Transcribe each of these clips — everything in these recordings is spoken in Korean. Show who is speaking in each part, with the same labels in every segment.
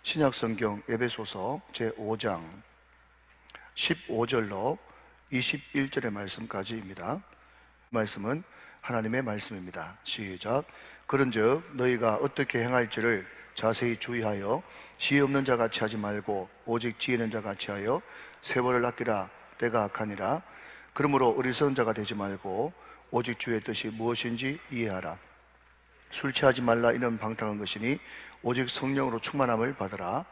Speaker 1: 신약성경 에베소서 제5장 15절로 21절의 말씀까지입니다. 말씀은 하나님의 말씀입니다. 시작. 그런즉 너희가 어떻게 행할지를 자세히 주의하여 지혜 없는 자 같이 하지 말고 오직 지혜 있는 자 같이 하여 세월을 아끼라. 때가 악하니라. 그러므로 어리석은 자가 되지 말고 오직 주의 뜻이 무엇인지 이해하라. 술 취하지 말라. 이는 방탕한 것이니 오직 성령으로 충만함을 받으라.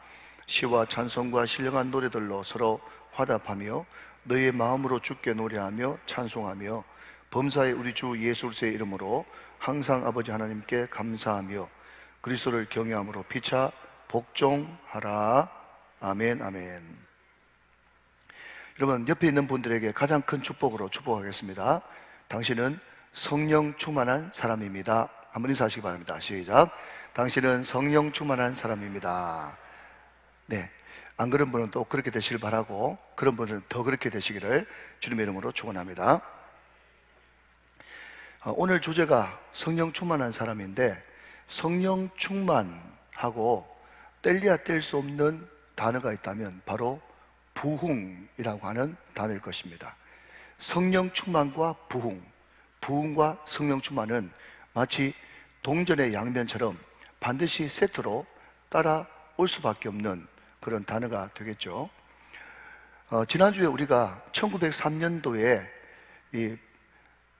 Speaker 1: 시와 찬송과 신령한 노래들로 서로 화답하며 너희의 마음으로 주께 노래하며 찬송하며 범사의 우리 주 예수 그리스도의 이름으로 항상 아버지 하나님께 감사하며 그리스도를 경외함으로 피차 복종하라. 아멘. 아멘. 여러분, 옆에 있는 분들에게 가장 큰 축복으로 축복하겠습니다. 당신은 성령 충만한 사람입니다. 한번 인사하시기 바랍니다. 시작. 당신은 성령 충만한 사람입니다. 네, 안 그런 분은 또 그렇게 되시길 바라고, 그런 분은 더 그렇게 되시기를 주님의 이름으로 축원합니다. 오늘 주제가 성령 충만한 사람인데, 성령 충만하고 뗄래야 뗄 수 없는 단어가 있다면 바로 부흥이라고 하는 단어일 것입니다. 성령 충만과 부흥, 부흥과 성령 충만은 마치 동전의 양면처럼 반드시 세트로 따라올 수밖에 없는 그런 단어가 되겠죠. 지난주에 우리가 1903년도에 이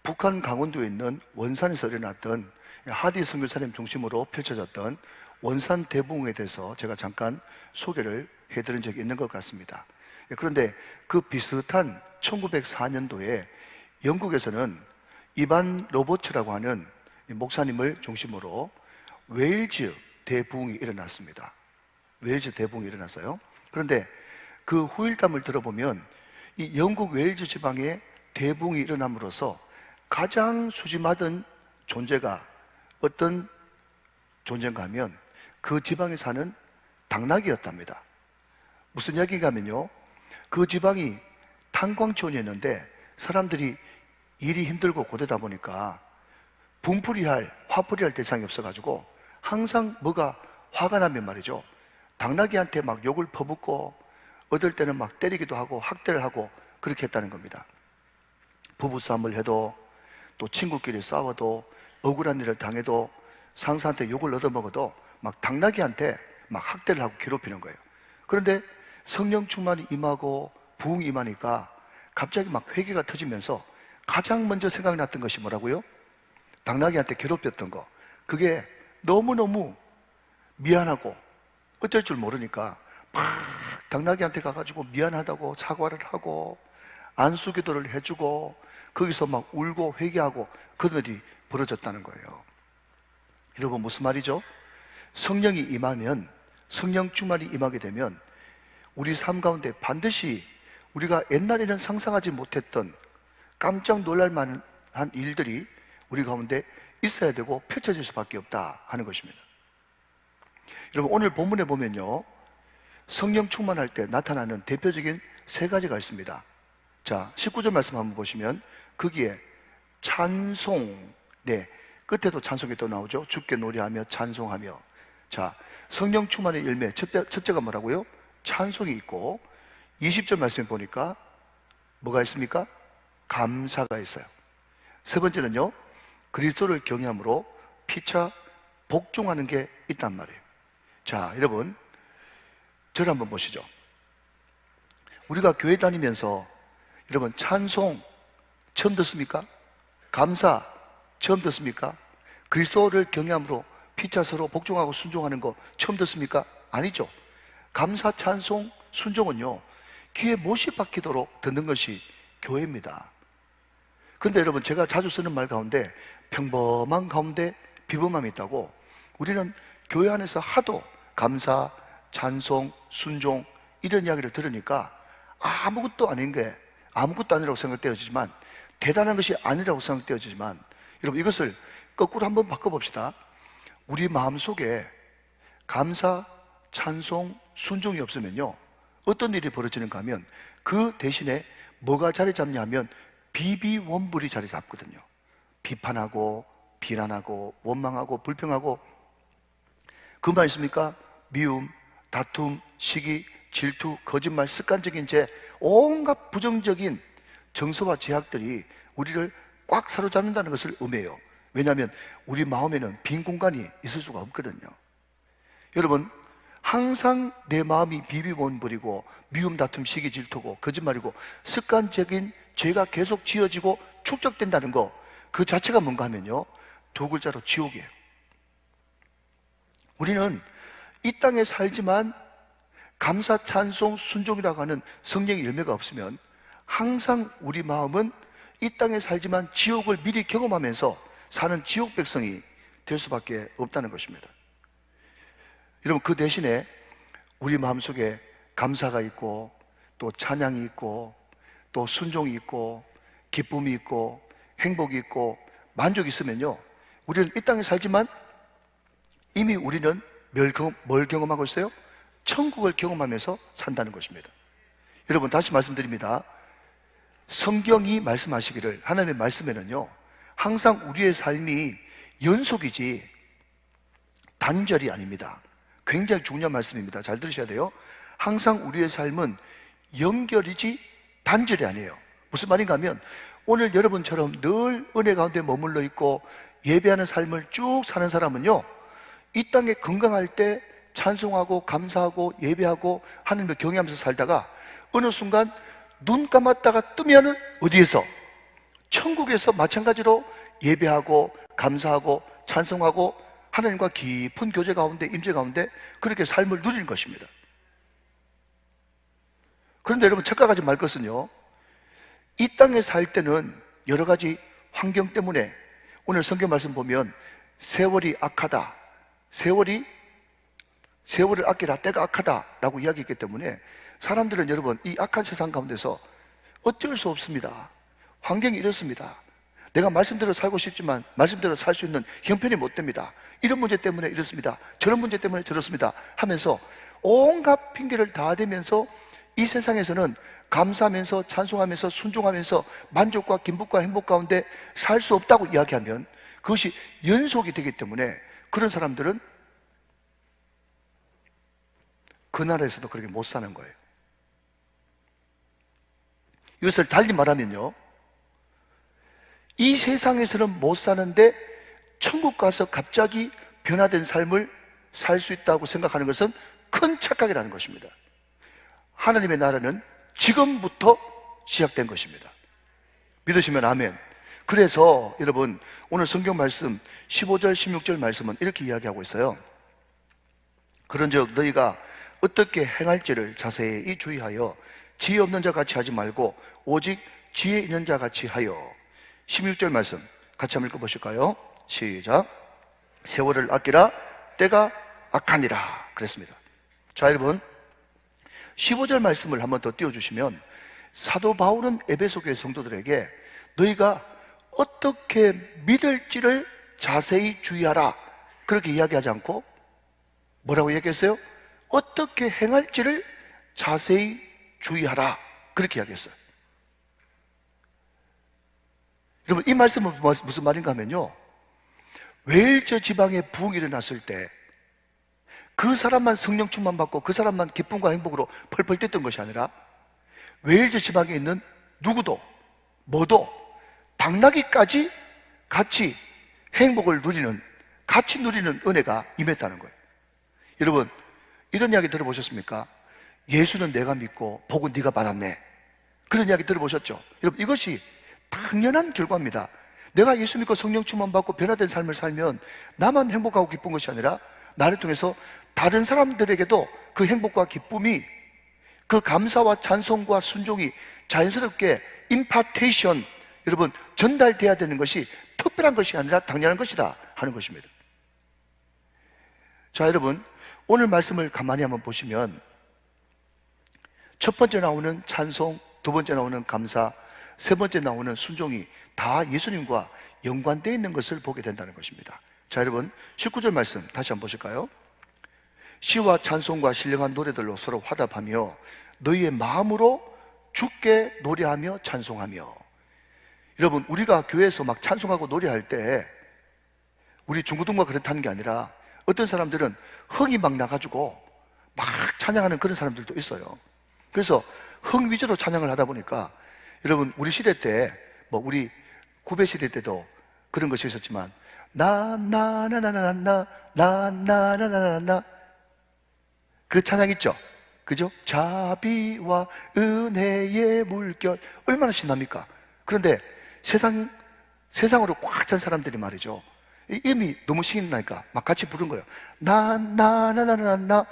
Speaker 1: 북한 강원도에 있는 원산에서 일어났던 하디 선교사님 중심으로 펼쳐졌던 원산 대부흥에 대해서 제가 잠깐 소개를 해드린 적이 있는 것 같습니다. 그런데 그 비슷한 1904년도에 영국에서는 이반 로버츠라고 하는 목사님을 중심으로 웨일즈 대부흥이 일어났습니다. 웨일즈 대부흥이 일어났어요. 그런데 그 후일담을 들어보면 이 영국 웨일즈 지방에 대부흥이 일어남으로써 가장 수지맞은 존재가 어떤 존재인가 하면 그 지방에 사는 당나귀였답니다. 무슨 이야기인가 하면요, 그 지방이 탄광촌이었는데 사람들이 일이 힘들고 고되다 보니까 화풀이 할 대상이 없어가지고 항상 뭐가 화가 나면 말이죠, 당나귀한테 막 욕을 퍼붓고 어떨 때는 막 때리기도 하고 학대를 하고 그렇게 했다는 겁니다. 부부싸움을 해도, 또 친구끼리 싸워도, 억울한 일을 당해도, 상사한테 욕을 얻어먹어도 막 당나귀한테 막 학대를 하고 괴롭히는 거예요. 그런데 성령 충만이 임하고 부흥이 임하니까 갑자기 막 회개가 터지면서 가장 먼저 생각났던 것이 뭐라고요? 당나귀한테 괴롭혔던 거. 그게 너무너무 미안하고 어쩔 줄 모르니까 막 당나귀한테 가가지고 미안하다고 사과를 하고 안수기도를 해주고 거기서 막 울고 회개하고 그런 일이 벌어졌다는 거예요. 여러분, 무슨 말이죠? 성령이 임하면, 성령 충만이 임하게 되면 우리 삶 가운데 반드시 우리가 옛날에는 상상하지 못했던 깜짝 놀랄 만한 일들이 우리 가운데 있어야 되고 펼쳐질 수밖에 없다 하는 것입니다. 여러분, 오늘 본문에 보면요, 성령 충만할 때 나타나는 대표적인 세 가지가 있습니다. 자, 19절 말씀 한번 보시면 거기에 찬송, 네, 끝에도 찬송이 또 나오죠. 주께 노래하며 찬송하며. 자, 성령 충만의 열매 첫째가 뭐라고요? 찬송이 있고, 20절 말씀에 보니까 뭐가 있습니까? 감사가 있어요. 세 번째는요, 그리스도를 경외함으로 피차 복종하는 게 있단 말이에요. 자, 여러분, 저를 한번 보시죠. 우리가 교회 다니면서 여러분, 찬송 처음 듣습니까? 감사 처음 듣습니까? 그리스도를 경외함으로 피차 서로 복종하고 순종하는 거 처음 듣습니까? 아니죠. 감사, 찬송, 순종은요, 귀에 못이 박히도록 듣는 것이 교회입니다. 그런데 여러분, 제가 자주 쓰는 말 가운데 평범한 가운데 비범함이 있다고, 우리는 교회 안에서 하도 감사, 찬송, 순종 이런 이야기를 들으니까 아무것도 아닌 게 아무것도 아니라고 생각되어지지만, 대단한 것이 아니라고 생각되어지지만, 여러분, 이것을 거꾸로 한번 바꿔봅시다. 우리 마음속에 감사, 찬송, 순종이 없으면요, 어떤 일이 벌어지는가 하면 그 대신에 뭐가 자리 잡냐 하면 비비원불이 자리 잡거든요. 비판하고 비난하고 원망하고 불평하고, 그 말 있습니까? 미움, 다툼, 시기, 질투, 거짓말, 습관적인 죄, 온갖 부정적인 정서와 제약들이 우리를 꽉 사로잡는다는 것을 의미해요. 왜냐하면 우리 마음에는 빈 공간이 있을 수가 없거든요. 여러분, 항상 내 마음이 비비본불이고 미움, 다툼, 시기, 질투고 거짓말이고 습관적인 죄가 계속 지어지고 축적된다는 거, 그 자체가 뭔가 하면요, 두 글자로 지옥이에요. 우리는 이 땅에 살지만 감사, 찬송, 순종이라고 하는 성령의 열매가 없으면 항상 우리 마음은 이 땅에 살지만 지옥을 미리 경험하면서 사는 지옥 백성이 될 수밖에 없다는 것입니다. 여러분, 그 대신에 우리 마음속에 감사가 있고 또 찬양이 있고 또 순종이 있고 기쁨이 있고 행복이 있고 만족이 있으면요, 우리는 이 땅에 살지만 이미 우리는 뭘 경험하고 있어요? 천국을 경험하면서 산다는 것입니다. 여러분, 다시 말씀드립니다. 성경이 말씀하시기를, 하나님의 말씀에는요, 항상 우리의 삶이 연속이지 단절이 아닙니다. 굉장히 중요한 말씀입니다. 잘 들으셔야 돼요. 항상 우리의 삶은 연결이지 단절이 아니에요. 무슨 말인가 하면, 오늘 여러분처럼 늘 은혜 가운데 머물러 있고 예배하는 삶을 쭉 사는 사람은요, 이 땅에 건강할 때 찬송하고 감사하고 예배하고 하나님을 경외하면서 살다가 어느 순간 눈 감았다가 뜨면은 어디에서? 천국에서 마찬가지로 예배하고 감사하고 찬송하고 하나님과 깊은 교제 가운데, 임재 가운데 그렇게 삶을 누리는 것입니다. 그런데 여러분, 착각하지 말 것은요, 이 땅에 살 때는 여러 가지 환경 때문에, 오늘 성경 말씀 보면 세월이 악하다, 세월을 아끼라, 때가 악하다라고 이야기했기 때문에 사람들은 여러분, 이 악한 세상 가운데서 어쩔 수 없습니다. 환경이 이렇습니다. 내가 말씀대로 살고 싶지만 말씀대로 살 수 있는 형편이 못 됩니다. 이런 문제 때문에 이렇습니다. 저런 문제 때문에 저렇습니다 하면서 온갖 핑계를 다 대면서 이 세상에서는 감사하면서 찬송하면서 순종하면서 만족과 기쁨과 행복 가운데 살 수 없다고 이야기하면 그것이 연속이 되기 때문에 그런 사람들은 그 나라에서도 그렇게 못 사는 거예요. 이것을 달리 말하면요, 이 세상에서는 못 사는데 천국 가서 갑자기 변화된 삶을 살 수 있다고 생각하는 것은 큰 착각이라는 것입니다. 하나님의 나라는 지금부터 시작된 것입니다. 믿으시면 아멘. 그래서 여러분, 오늘 성경 말씀 15절 16절 말씀은 이렇게 이야기하고 있어요. 그런즉 너희가 어떻게 행할지를 자세히 주의하여 지혜 없는 자 같이 하지 말고 오직 지혜 있는 자 같이 하여. 16절 말씀 같이 한번 읽어보실까요? 시작. 세월을 아끼라, 때가 악하니라 그랬습니다. 자, 여러분, 15절 말씀을 한번 더 띄워주시면, 사도 바울은 에베소 교회 성도들에게 너희가 어떻게 믿을지를 자세히 주의하라 그렇게 이야기하지 않고 뭐라고 얘기했어요? 어떻게 행할지를 자세히 주의하라 그렇게 이야기했어요. 여러분, 이 말씀은 무슨 말인가 하면요, 웨일즈 지방에 부흥이 일어났을 때 그 사람만 성령 충만 받고 그 사람만 기쁨과 행복으로 펄펄 뛰었던 것이 아니라 웨일즈 지방에 있는 누구도 뭐도 당나귀까지 같이 행복을 누리는, 같이 누리는 은혜가 임했다는 거예요. 여러분, 이런 이야기 들어보셨습니까? 예수는 내가 믿고 복은 네가 받았네, 그런 이야기 들어보셨죠? 여러분, 이것이 당연한 결과입니다. 내가 예수 믿고 성령 충만 받고 변화된 삶을 살면 나만 행복하고 기쁜 것이 아니라 나를 통해서 다른 사람들에게도 그 행복과 기쁨이, 그 감사와 찬송과 순종이 자연스럽게 임파테이션, 여러분, 전달돼야 되는 것이 특별한 것이 아니라 당연한 것이다 하는 것입니다. 자, 여러분, 오늘 말씀을 가만히 한번 보시면 첫 번째 나오는 찬송, 두 번째 나오는 감사, 세 번째 나오는 순종이 다 예수님과 연관되어 있는 것을 보게 된다는 것입니다. 자, 여러분, 19절 말씀 다시 한번 보실까요? 시와 찬송과 신령한 노래들로 서로 화답하며 너희의 마음으로 주께 노래하며 찬송하며. 여러분, 우리가 교회에서 막 찬송하고 노래할 때 우리 중고등부가 그렇다는 게 아니라 어떤 사람들은 흥이 막 나가지고 막 찬양하는 그런 사람들도 있어요. 그래서 흥 위주로 찬양을 하다 보니까 여러분 우리 시대 때 뭐 우리 구배 시대 때도 그런 것이 있었지만 나나나나나나나나나나나 그 찬양 있죠? 그죠? 자비와 은혜의 물결 얼마나 신납니까? 그런데 세상으로 꽉 찬 사람들이 말이죠. 이미 너무 신나니까 막 같이 부른 거예요. 나나나나나나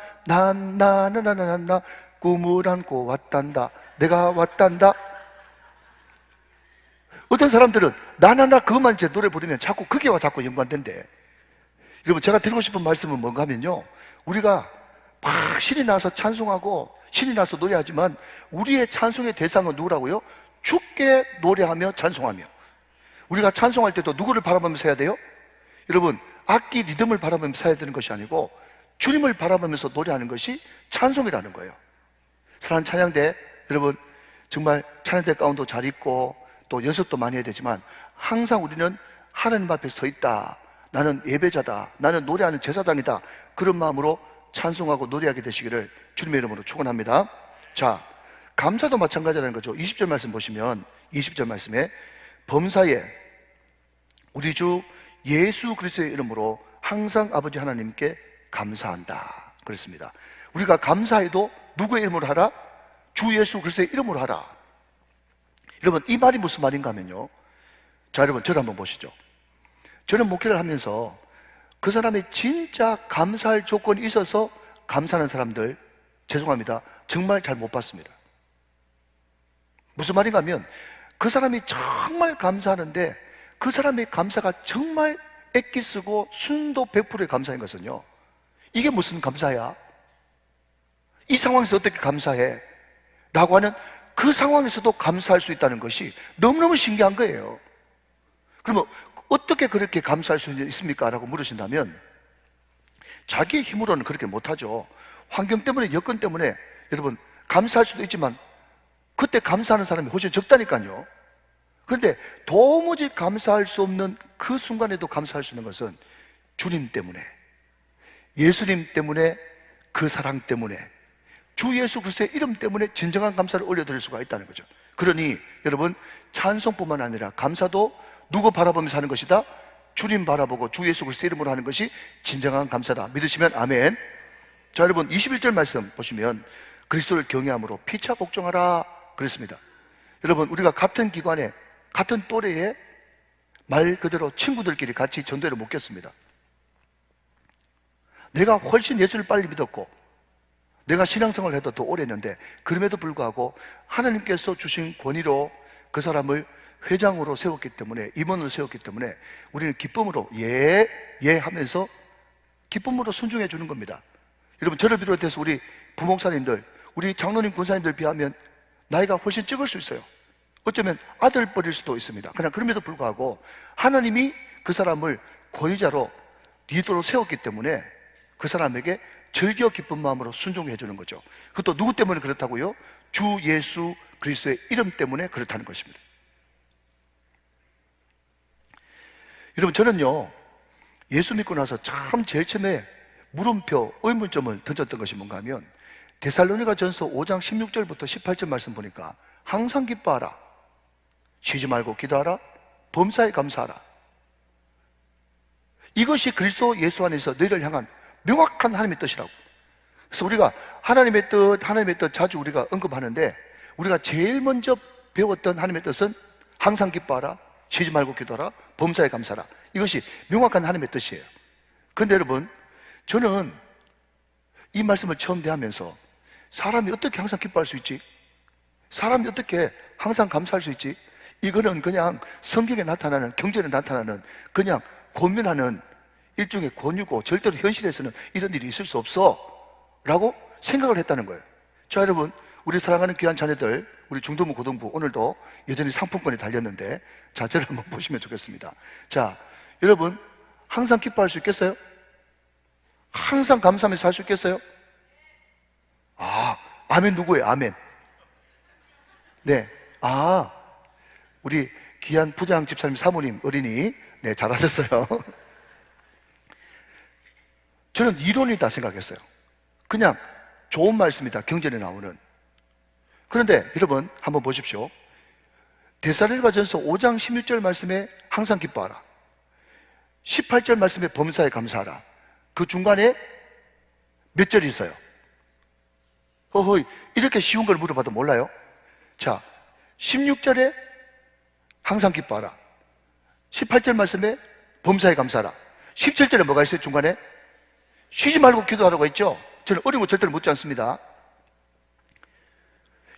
Speaker 1: 꿈을 안고 왔단다. 내가 왔단다. 어떤 사람들은 나나나 그것만 이제 노래 부르면 자꾸 그게와 자꾸 연관된대. 여러분 제가 드리고 싶은 말씀은 뭔가 하면요, 우리가 막 신이 나서 찬송하고 신이 나서 노래하지만 우리의 찬송의 대상은 누구라고요? 주께 노래하며 찬송하며. 우리가 찬송할 때도 누구를 바라보면서 해야 돼요? 여러분 악기 리듬을 바라보면서 해야 되는 것이 아니고 주님을 바라보면서 노래하는 것이 찬송이라는 거예요. 사랑하는 찬양대 여러분, 정말 찬양대 가운도 잘 입고 또 연습도 많이 해야 되지만 항상 우리는 하나님 앞에 서 있다, 나는 예배자다, 나는 노래하는 제사장이다, 그런 마음으로 찬송하고 노래하게 되시기를 주님의 이름으로 축원합니다. 자, 감사도 마찬가지라는 거죠. 20절 말씀 보시면 20절 말씀에 범사에 우리 주 예수 그리스도의 이름으로 항상 아버지 하나님께 감사한다 그랬습니다. 우리가 감사해도 누구의 이름으로 하라? 주 예수 그리스도의 이름으로 하라. 여러분 이 말이 무슨 말인가 하면요, 자 여러분 저를 한번 보시죠. 저는 목회를 하면서 그 사람이 진짜 감사할 조건이 있어서 감사하는 사람들, 죄송합니다, 정말 잘 못 봤습니다. 무슨 말인가 하면 그 사람이 정말 감사하는데 그 사람의 감사가 정말 애기 쓰고 순도 100%의 감사인 것은요, 이게 무슨 감사야? 이 상황에서 어떻게 감사해? 라고 하는 그 상황에서도 감사할 수 있다는 것이 너무너무 신기한 거예요. 그러면 어떻게 그렇게 감사할 수 있습니까? 라고 물으신다면 자기의 힘으로는 그렇게 못하죠. 환경 때문에, 여건 때문에 여러분 감사할 수도 있지만 그때 감사하는 사람이 훨씬 적다니까요. 그런데 도무지 감사할 수 없는 그 순간에도 감사할 수 있는 것은 주님 때문에, 예수님 때문에, 그 사랑 때문에, 주 예수 그리스도의 이름 때문에 진정한 감사를 올려드릴 수가 있다는 거죠. 그러니 여러분 찬송뿐만 아니라 감사도 누구 바라보면서 하는 것이다? 주님 바라보고 주 예수 그리스도의 이름으로 하는 것이 진정한 감사다. 믿으시면 아멘. 자 여러분 21절 말씀 보시면 그리스도를 경외함으로 피차 복종하라 그랬습니다. 여러분 우리가 같은 기관에 같은 또래에 말 그대로 친구들끼리 같이 전도회를 못 꼈습니다. 내가 훨씬 예수를 빨리 믿었고 내가 신앙생활을 해도 더 오래 했는데 그럼에도 불구하고 하나님께서 주신 권위로 그 사람을 회장으로 세웠기 때문에, 임원으로 세웠기 때문에 우리는 기쁨으로 예 하면서 기쁨으로 순종해 주는 겁니다. 여러분 저를 비롯해서 우리 부목사님들, 우리 장로님 권사님들 비하면 나이가 훨씬 적을 수 있어요. 어쩌면 아들뻘일 수도 있습니다. 그냥 그럼에도 불구하고 하나님이 그 사람을 권위자로 리더로 세웠기 때문에 그 사람에게 즐겨 기쁜 마음으로 순종해 주는 거죠. 그것도 누구 때문에 그렇다고요? 주 예수 그리스도의 이름 때문에 그렇다는 것입니다. 여러분 저는요 예수 믿고 나서 참 제일 처음에 물음표, 의문점을 던졌던 것이 뭔가 하면 데살로니가 전서 5장 16절부터 18절 말씀 보니까 항상 기뻐하라, 쉬지 말고 기도하라, 범사에 감사하라. 이것이 그리스도 예수 안에서 너희를 향한 명확한 하나님의 뜻이라고. 그래서 우리가 하나님의 뜻 자주 우리가 언급하는데 우리가 제일 먼저 배웠던 하나님의 뜻은 항상 기뻐하라, 쉬지 말고 기도하라, 범사에 감사하라. 이것이 명확한 하나님의 뜻이에요. 그런데 여러분 저는 이 말씀을 처음 대하면서 사람이 어떻게 항상 기뻐할 수 있지? 사람이 어떻게 항상 감사할 수 있지? 이거는 그냥 성경에 나타나는, 경전에 나타나는 그냥 고민하는 일종의 권유고 절대로 현실에서는 이런 일이 있을 수 없어 라고 생각을 했다는 거예요. 자 여러분 우리 사랑하는 귀한 자녀들, 우리 중등부 고등부 오늘도 여전히 상품권이 달렸는데 자 저를 한번 보시면 좋겠습니다. 자 여러분 항상 기뻐할 수 있겠어요? 항상 감사하면서 살 수 있겠어요? 아멘 누구예요? 아멘. 네, 우리 귀한 부장 집사님 사모님 어린이, 네 잘하셨어요. 저는 이론이다 생각했어요. 그냥 좋은 말씀이다. 경전에 나오는. 그런데 여러분 한번 보십시오. 데살로니가전서 5장 16절 말씀에 항상 기뻐하라. 18절 말씀에 범사에 감사하라. 그 중간에 몇 절이 있어요? 허허이, 이렇게 쉬운 걸 물어봐도 몰라요? 자, 16절에 항상 기뻐하라. 18절 말씀에 범사에 감사하라. 17절에 뭐가 있어요? 중간에? 쉬지 말고 기도하라고 했죠? 저는 어려운 거 절대로 묻지 않습니다.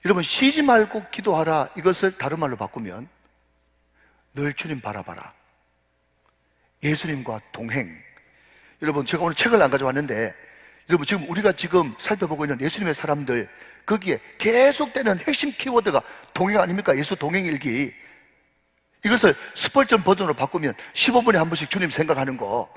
Speaker 1: 여러분, 쉬지 말고 기도하라, 이것을 다른 말로 바꾸면 늘 주님 바라봐라. 예수님과 동행. 여러분, 제가 오늘 책을 안 가져왔는데, 여러분, 지금 우리가 지금 살펴보고 있는 예수님의 사람들, 거기에 계속되는 핵심 키워드가 동행 아닙니까? 예수 동행일기. 이것을 스펄전 버전으로 바꾸면 15분에 한 번씩 주님 생각하는 거.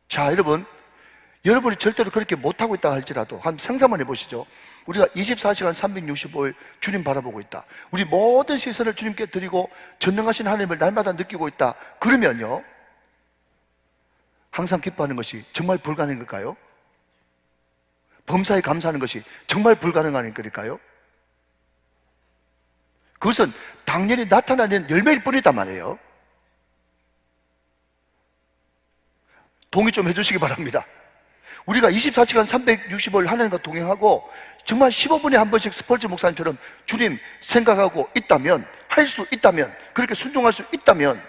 Speaker 1: 자, 여러분이 절대로 그렇게 못하고 있다 할지라도 한 상상만 해보시죠. 우리가 24시간 365일 주님 바라보고 있다. 우리 모든 시선을 주님께 드리고 전능하신 하나님을 날마다 느끼고 있다. 그러면요, 항상 기뻐하는 것이 정말 불가능한 걸까요? 범사에 감사하는 것이 정말 불가능한 걸까요? 그것은 당연히 나타나는 열매일 뿐이단 말이에요. 동의 좀 해주시기 바랍니다. 우리가 24시간 365일 하나님과 동행하고 정말 15분에 한 번씩 스펄전 목사님처럼 주님 생각하고 있다면, 할 수 있다면, 그렇게 순종할 수 있다면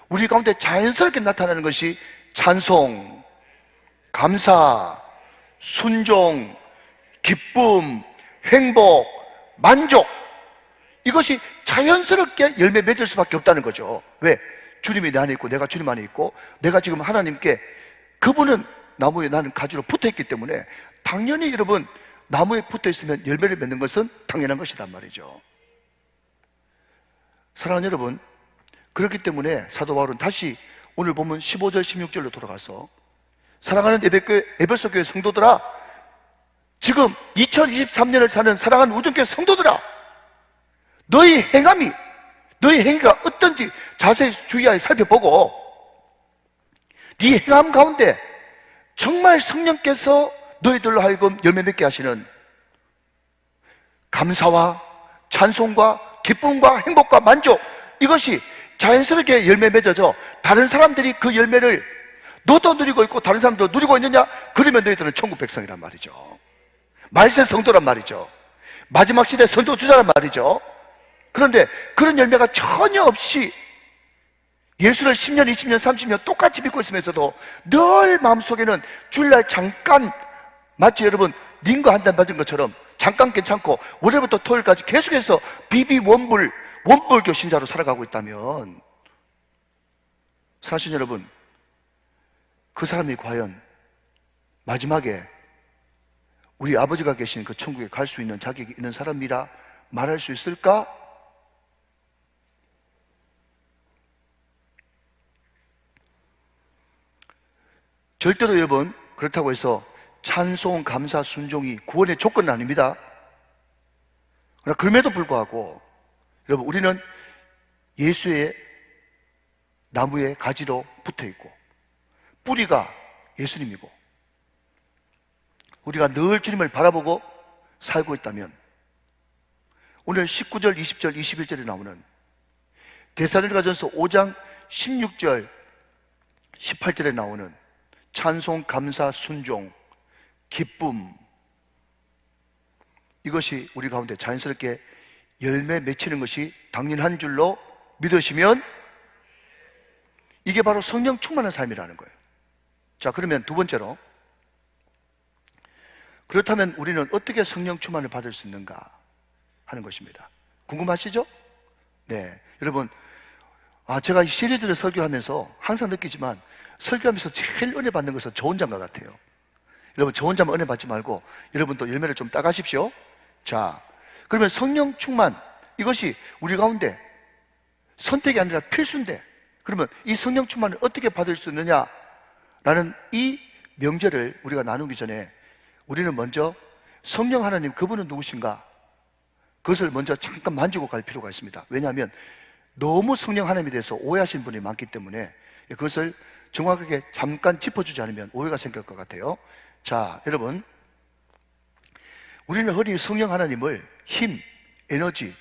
Speaker 1: 우리 가운데 자연스럽게 나타나는 것이 찬송, 감사, 순종, 기쁨, 행복, 만족, 이것이 자연스럽게 열매 맺을 수밖에 없다는 거죠. 왜? 주님이 내 안에 있고 내가 주님 안에 있고 내가 지금 하나님께, 그분은 나무에 나는 가지로 붙어있기 때문에 당연히 여러분, 나무에 붙어있으면 열매를 맺는 것은 당연한 것이란 말이죠. 사랑하는 여러분, 그렇기 때문에 사도 바울은 다시 오늘 보면 15절 16절로 돌아가서 사랑하는 에베소 교회 성도들아, 지금 2023년을 사는 사랑하는 우정교회 성도들아, 너희 행위가 어떤지 자세히 주의하여 살펴보고 네 행함 가운데 정말 성령께서 너희들로 하여금 열매 맺게 하시는 감사와 찬송과 기쁨과 행복과 만족, 이것이 자연스럽게 열매 맺어져 다른 사람들이 그 열매를 너도 누리고 있고 다른 사람도 누리고 있느냐? 그러면 너희들은 천국 백성이란 말이죠. 말세 성도란 말이죠. 마지막 시대 선도주자란 말이죠. 그런데 그런 열매가 전혀 없이 예수를 10년, 20년, 30년 똑같이 믿고 있으면서도 늘 마음속에는 주일날 잠깐, 마치 여러분 링거 한 단 맞은 것처럼 잠깐 괜찮고 월요일부터 토요일까지 계속해서 원불교 신자로 살아가고 있다면, 사실 여러분, 그 사람이 과연 마지막에 우리 아버지가 계신 그 천국에 갈 수 있는 자격이 있는 사람이라 말할 수 있을까? 절대로 여러분, 그렇다고 해서 찬송, 감사, 순종이 구원의 조건은 아닙니다. 그러나 그럼에도 불구하고 여러분, 우리는 예수의 나무의 가지로 붙어 있고 뿌리가 예수님이고 우리가 늘 주님을 바라보고 살고 있다면, 오늘 19절, 20절, 21절에 나오는 데살로니가전서 5장 16절, 18절에 나오는 찬송, 감사, 순종, 기쁨, 이것이 우리 가운데 자연스럽게 열매 맺히는 것이 당연한 줄로 믿으시면 이게 바로 성령 충만한 삶이라는 거예요. 자, 그러면 두 번째로, 그렇다면 우리는 어떻게 성령 충만을 받을 수 있는가 하는 것입니다. 궁금하시죠? 네, 여러분, 제가 이 시리즈를 설교하면서 항상 느끼지만 설교하면서 제일 은혜 받는 것은 저 혼자인 것 같아요. 여러분, 저 혼자만 은혜 받지 말고 여러분도 열매를 좀 따가십시오. 자, 그러면 성령 충만, 이것이 우리 가운데 선택이 아니라 필수인데, 그러면 이 성령 충만을 어떻게 받을 수 있느냐라는 이 명제를 우리가 나누기 전에 우리는 먼저 성령 하나님, 그분은 누구신가? 그것을 먼저 잠깐 만지고 갈 필요가 있습니다. 왜냐하면 너무 성령 하나님에 대해서 오해하시는 분이 많기 때문에 그것을 정확하게 잠깐 짚어주지 않으면 오해가 생길 것 같아요. 자, 여러분, 우리는 흔히 성령 하나님을 힘, 에너지,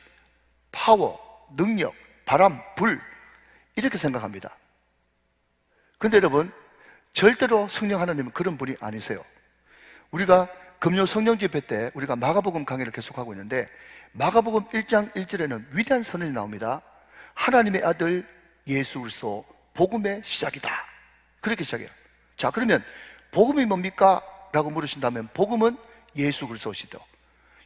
Speaker 1: 파워, 능력, 바람, 불 이렇게 생각합니다. 그런데 여러분, 절대로 성령 하나님은 그런 분이 아니세요. 우리가 금요 성령 집회 때 우리가 마가복음 강의를 계속하고 있는데 마가복음 1장 1절에는 위대한 선언이 나옵니다. 하나님의 아들 예수 그리스도 복음의 시작이다. 그렇게 시작해요. 자, 그러면 복음이 뭡니까? 라고 물으신다면 복음은 예수 그리스도시죠.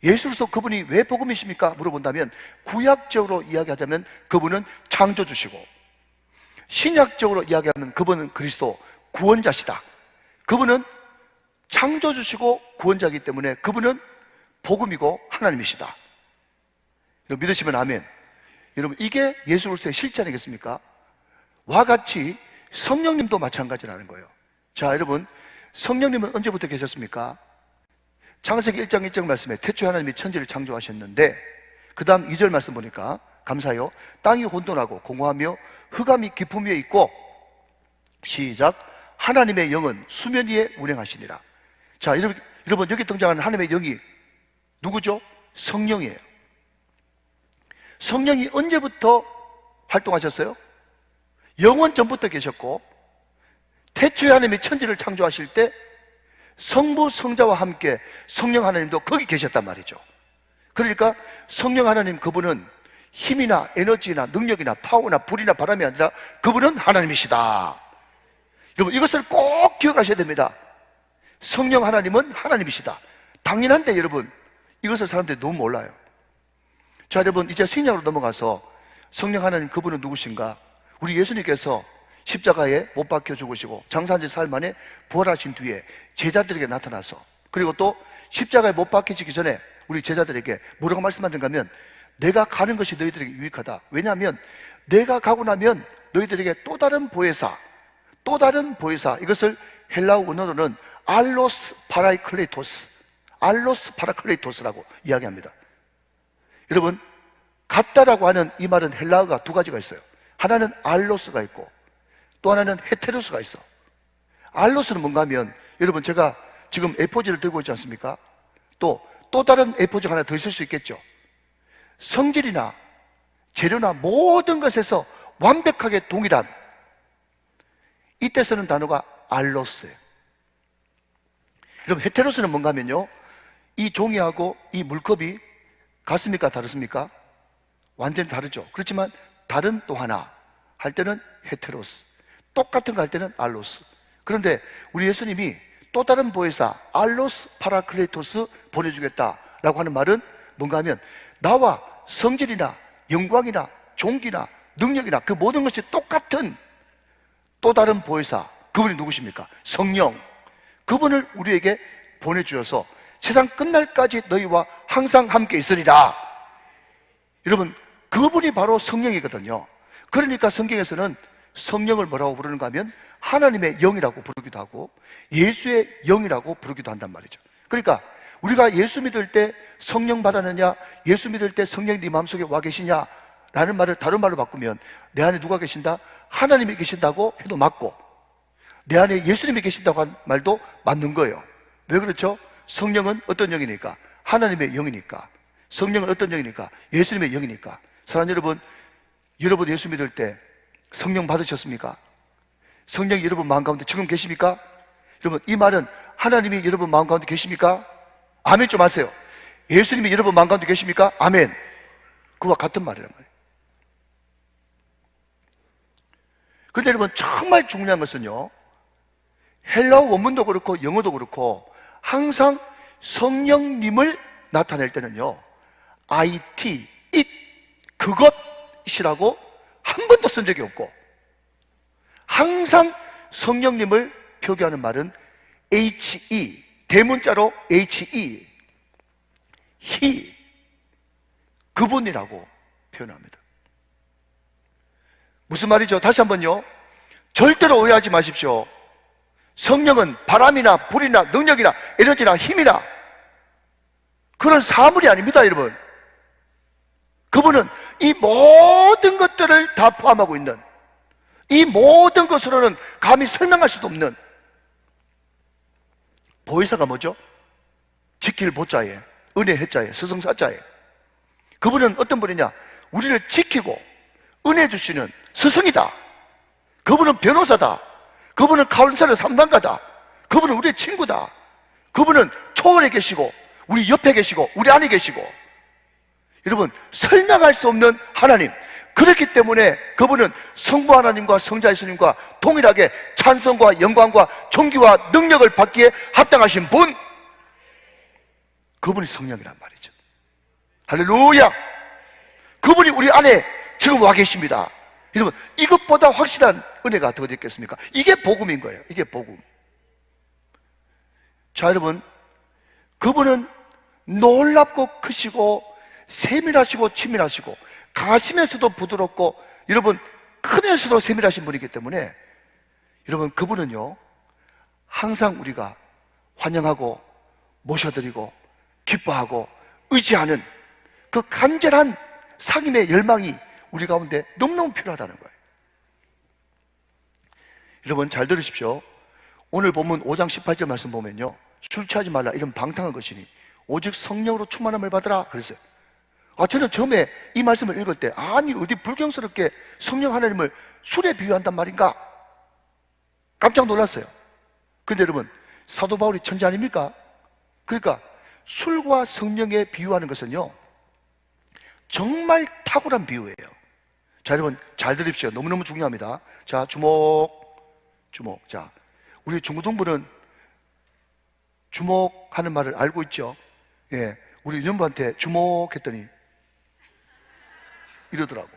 Speaker 1: 예수 그리스도 그분이 왜 복음이십니까? 물어본다면 구약적으로 이야기하자면 그분은 창조주시고, 신약적으로 이야기하면 그분은 그리스도 구원자시다. 그분은 창조주시고 구원자이기 때문에 그분은 복음이고 하나님이시다. 여러분 믿으시면 아멘. 여러분 이게 예수 그리스도의 실제 아니겠습니까? 와 같이 성령님도 마찬가지라는 거예요. 자, 여러분 성령님은 언제부터 계셨습니까? 창세기 1장 1절 말씀에 태초에 하나님이 천지를 창조하셨는데 그 다음 2절 말씀 보니까 감사해요. 땅이 혼돈하고 공허하며 흑암이 깊음 위에 있고 시작 하나님의 영은 수면 위에 운행하시니라. 자, 여러분 여기 등장하는 하나님의 영이 누구죠? 성령이에요. 성령이 언제부터 활동하셨어요? 영원 전부터 계셨고 태초에 하나님이 천지를 창조하실 때 성부 성자와 함께 성령 하나님도 거기 계셨단 말이죠. 그러니까 성령 하나님 그분은 힘이나 에너지나 능력이나 파워나 불이나 바람이 아니라 그분은 하나님이시다. 여러분 이것을 꼭 기억하셔야 됩니다. 성령 하나님은 하나님이시다. 당연한데 여러분 이것을 사람들이 너무 몰라요. 자, 여러분 이제 신약으로 넘어가서 성령 하나님 그분은 누구신가? 우리 예수님께서 십자가에 못 박혀 죽으시고 장사한 지 사흘 만에 부활하신 뒤에 제자들에게 나타나서 그리고 또 십자가에 못 박히시기 전에 우리 제자들에게 뭐라고 말씀하는가 하면 내가 가는 것이 너희들에게 유익하다. 왜냐하면 내가 가고 나면 너희들에게 또 다른 보혜사 이것을 헬라어 원어로는 알로스 파라클레토스라고 이야기합니다. 여러분 같다라고 하는 이 말은 헬라어가 두 가지가 있어요. 하나는 알로스가 있고 또 하나는 헤테로스가 있어. 알로스는 뭔가 하면 여러분 제가 지금 A4지를 들고 있지 않습니까? 또 다른 A4지가 하나 더 있을 수 있겠죠. 성질이나 재료나 모든 것에서 완벽하게 동일한 이때 쓰는 단어가 알로스예요. 여러분 헤테로스는 뭔가 하면요 이 종이하고 이 물컵이 같습니까? 다르습니까? 완전히 다르죠. 그렇지만 다른 또 하나 할 때는 헤테로스, 똑같은 거 할 때는 알로스. 그런데 우리 예수님이 또 다른 보혜사 알로스 파라클레토스 보내주겠다라고 하는 말은 뭔가 하면 나와 성질이나 영광이나 종기나 능력이나 그 모든 것이 똑같은 또 다른 보혜사, 그분이 누구십니까? 성령. 그분을 우리에게 보내주셔서 세상 끝날까지 너희와 항상 함께 있으리라. 여러분 그분이 바로 성령이거든요. 그러니까 성경에서는 성령을 뭐라고 부르는가 하면 하나님의 영이라고 부르기도 하고 예수의 영이라고 부르기도 한단 말이죠. 그러니까 우리가 예수 믿을 때 성령 받았느냐, 예수 믿을 때 성령이 네 마음속에 와 계시냐 라는 말을 다른 말로 바꾸면 내 안에 누가 계신다? 하나님이 계신다고 해도 맞고 내 안에 예수님이 계신다고 한 말도 맞는 거예요. 왜 그렇죠? 성령은 어떤 영이니까? 하나님의 영이니까. 성령은 어떤 영이니까? 예수님의 영이니까. 사랑하는 여러분 예수 믿을 때 성령 받으셨습니까? 성령이 여러분 마음 가운데 지금 계십니까? 여러분 이 말은 하나님이 여러분 마음 가운데 계십니까? 아멘 좀 하세요. 예수님이 여러분 마음 가운데 계십니까? 아멘. 그와 같은 말이란 말이에요. 그런데 여러분 정말 중요한 것은요 헬라어 원문도 그렇고 영어도 그렇고 항상 성령님을 나타낼 때는요 IT, it, 그것이라고 한 번도 쓴 적이 없고 항상 성령님을 표기하는 말은 HE, 대문자로 HE, He, 그분이라고 표현합니다. 무슨 말이죠? 다시 한번요. 절대로 오해하지 마십시오. 성령은 바람이나 불이나 능력이나 에너지나 힘이나 그런 사물이 아닙니다, 여러분. 그분은 이 모든 것들을 다 포함하고 있는 이 모든 것으로는 감히 설명할 수도 없는 보혜사가 뭐죠? 지킬 보자에 은혜 해자예요. 스승사자예요. 그분은 어떤 분이냐? 우리를 지키고 은혜 주시는 스승이다. 그분은 변호사다. 그분은 카운셀러 3단가다. 그분은 우리의 친구다. 그분은 초월에 계시고 우리 옆에 계시고 우리 안에 계시고, 여러분 설명할 수 없는 하나님. 그렇기 때문에 그분은 성부 하나님과 성자 예수님과 동일하게 찬송과 영광과 존귀와 능력을 받기에 합당하신 분, 그분이 성령이란 말이죠. 할렐루야. 그분이 우리 안에 지금 와 계십니다. 여러분 이것보다 확실한 은혜가 더 어디 있겠습니까? 이게 복음인 거예요. 이게 복음. 자, 여러분 그분은 놀랍고 크시고 세밀하시고 치밀하시고 강하시면서도 부드럽고, 여러분 크면서도 세밀하신 분이기 때문에 여러분 그분은요 항상 우리가 환영하고 모셔드리고 기뻐하고 의지하는 그 간절한 상임의 열망이 우리 가운데 너무너무 필요하다는 거예요. 여러분 잘 들으십시오. 오늘 본문 5장 18절 말씀 보면요, 술 취하지 말라 이런 방탕한 것이니 오직 성령으로 충만함을 받으라 그랬어요. 저는 처음에 이 말씀을 읽을 때 아니 어디 불경스럽게 성령 하나님을 술에 비유한단 말인가 깜짝 놀랐어요. 근데 여러분 사도 바울이 천재 아닙니까? 그러니까 술과 성령에 비유하는 것은요 정말 탁월한 비유예요. 자, 여러분 잘 들으십시오. 너무너무 중요합니다. 자, 주목. 자, 우리 중고등부는 주목하는 말을 알고 있죠? 예, 우리 유년부한테 주목했더니 이러더라고.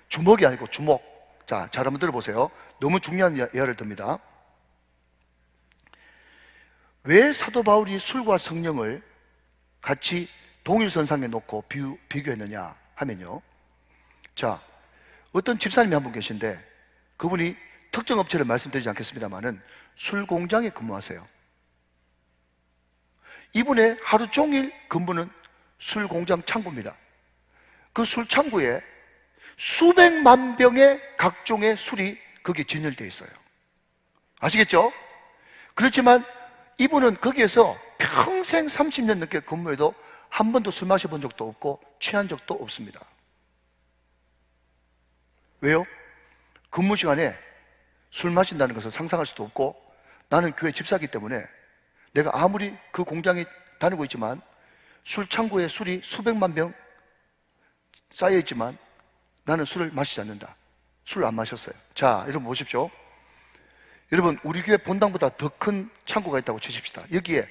Speaker 1: 주먹이 아니고 주목. 자, 잘 한번 들어보세요. 너무 중요한 예화를 듭니다. 왜 사도 바울이 술과 성령을 같이 동일선상에 놓고 비교했느냐 하면요, 자, 어떤 집사님이 한 분 계신데 그분이 특정 업체를 말씀드리지 않겠습니다만은 술 공장에 근무하세요. 이분의 하루 종일 근무는 술 공장 창고입니다. 그 술 창고에 수백만 병의 각종의 술이 거기에 진열되어 있어요. 아시겠죠? 그렇지만 이분은 거기에서 평생 30년 넘게 근무해도 한 번도 술 마셔본 적도 없고 취한 적도 없습니다. 왜요? 근무 시간에 술 마신다는 것을 상상할 수도 없고, 나는 교회 집사이기 때문에 내가 아무리 그 공장에 다니고 있지만 술 창고에 술이 수백만 병 쌓여 있지만 나는 술을 마시지 않는다. 술을 안 마셨어요. 자, 여러분 보십시오. 여러분 우리 교회 본당보다 더 큰 창고가 있다고 치십시다. 여기에